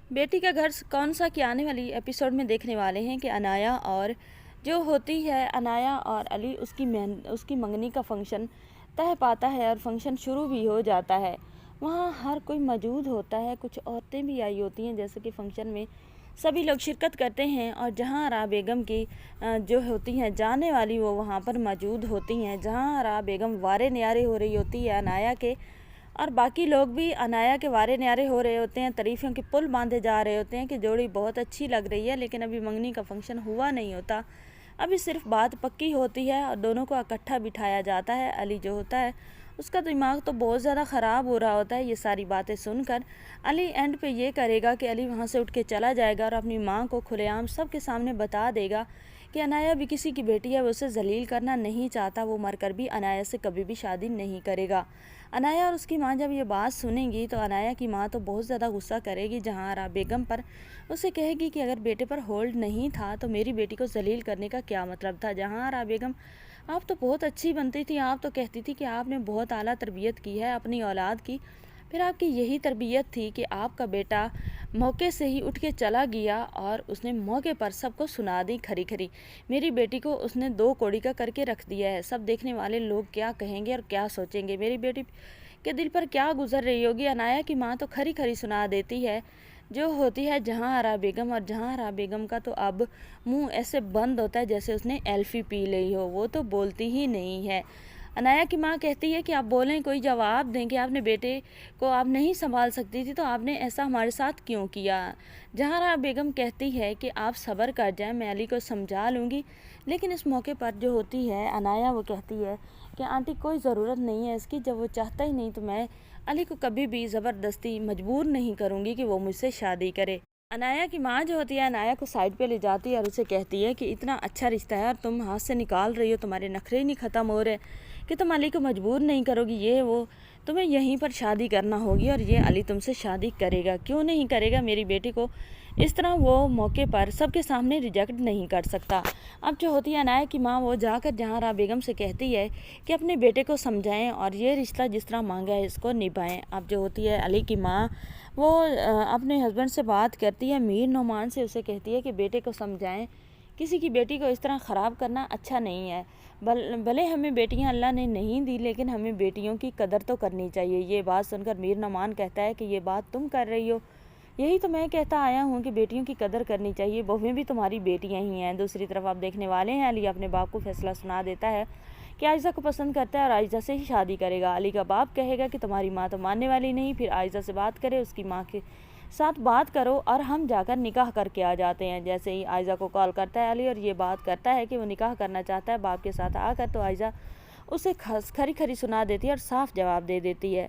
बेटी का घर कौन सा की आने वाली एपिसोड में देखने वाले हैं कि अनाया और जो होती है अनाया और अली उसकी मंगनी का फंक्शन तय पाता है और फंक्शन शुरू भी हो जाता है। वहाँ हर कोई मौजूद होता है, कुछ औरतें भी आई होती हैं जैसे कि फंक्शन में सभी लोग शिरकत करते हैं और जहाँ आरा बेगम की जो होती हैं जाने वाली वो वहाँ पर मौजूद होती हैं। जहाँ आरा बेगम वारे न्यारे हो रही होती है अनाया के और बाकी लोग भी अनाया के वारे न्यारे हो रहे होते हैं, तारीफ़ों के पुल बांधे जा रहे होते हैं कि जोड़ी बहुत अच्छी लग रही है। लेकिन अभी मंगनी का फंक्शन हुआ नहीं होता, अभी सिर्फ बात पक्की होती है और दोनों को इकट्ठा बिठाया जाता है। अली जो होता है उसका दिमाग तो बहुत ज़्यादा ख़राब हो रहा होता है ये सारी बातें सुनकर। अली एंड पे ये करेगा कि अली वहाँ से उठ के चला जाएगा और अपनी माँ को खुलेआम सबके सामने बता देगा कि अनाया भी किसी की बेटी है, वो उसे जलील करना नहीं चाहता, वो मरकर भी अनाया से कभी भी शादी नहीं करेगा। अनाया और उसकी माँ जब ये बात सुनेंगी तो अनाया की माँ तो बहुत ज़्यादा गुस्सा करेगी जहाँ आरा बेगम पर। उसे कहेगी कि अगर बेटे पर होल्ड नहीं था तो मेरी बेटी को जलील करने का क्या मतलब था। जहाँ आरा बेगम, आप तो बहुत अच्छी बनती थी, आप तो कहती थी कि आपने बहुत आला तरबियत की है अपनी औलाद की, फिर आपकी यही तरबियत थी कि आपका बेटा मौके से ही उठ के चला गया और उसने मौके पर सबको सुना दी खरी खरी। मेरी बेटी को उसने 2 कौड़ी का करके रख दिया है। सब देखने वाले लोग क्या कहेंगे और क्या सोचेंगे, मेरी बेटी के दिल पर क्या गुजर रही होगी। अनाया की माँ तो खरी खरी सुना देती है जो होती है जहाँ आरा बेगम। और जहाँ आरा बेगम का तो अब मुंह ऐसे बंद होता है जैसे उसने एल्फी पी ली हो, वो तो बोलती ही नहीं है। अनाया की माँ कहती है कि आप बोलें, कोई जवाब दें कि आपने बेटे को आप नहीं संभाल सकती थी तो आपने ऐसा हमारे साथ क्यों किया। जहाँ बेगम कहती है कि आप सब्र कर जाएं, मैं अली को समझा लूँगी। लेकिन इस मौके पर जो होती है अनाया, वो कहती है कि आंटी कोई ज़रूरत नहीं है इसकी, जब वो चाहता ही नहीं तो मैं अली को कभी भी ज़बरदस्ती मजबूर नहीं करूँगी कि वो मुझसे शादी करे। अनाया की माँ जो होती है अनाया को साइड पे ले जाती है और उसे कहती है कि इतना अच्छा रिश्ता है और तुम हाथ से निकाल रही हो, तुम्हारे नखरे नहीं ख़त्म हो रहे कि तुम अली को मजबूर नहीं करोगी, ये वो तुम्हें यहीं पर शादी करना होगी और ये अली तुमसे शादी करेगा। क्यों नहीं करेगा, मेरी बेटी को इस तरह वो मौके पर सबके सामने रिजेक्ट नहीं कर सकता। अब जो होती है अनाया की माँ, वो जाकर जहाँ बेगम से कहती है कि अपने बेटे को समझाएं और ये रिश्ता जिस तरह मांगा है इसको निभाएं। अब जो होती है अली की माँ, वो अपने हस्बैंड से बात करती है, मीर नोमान से, उसे कहती है कि बेटे को समझाएं, किसी की बेटी को इस तरह ख़राब करना अच्छा नहीं है। भले हमें बेटियां अल्लाह ने नहीं दी लेकिन हमें बेटियों की कदर तो करनी चाहिए। ये बात सुनकर मीर नोमान कहता है कि ये बात तुम कर रही हो, यही तो मैं कहता आया हूँ कि बेटियों की कदर करनी चाहिए, बहुएं भी तुम्हारी बेटियां ही हैं। दूसरी तरफ आप देखने वाले हैं अली अपने बाप को फैसला सुना देता है कि आयशा को पसंद करता है और आयशा से ही शादी करेगा। अली का बाप कहेगा कि तुम्हारी माँ तो मानने वाली नहीं, फिर आयशा से बात करे, उसकी माँ के साथ बात करो और हम जाकर निकाह करके आ जाते हैं। जैसे ही आयशा को कॉल करता है अली और ये बात करता है कि वो निकाह करना चाहता है बाप के साथ आकर, तो आयशा उसे खरी खरी सुना देती है और साफ जवाब दे देती है।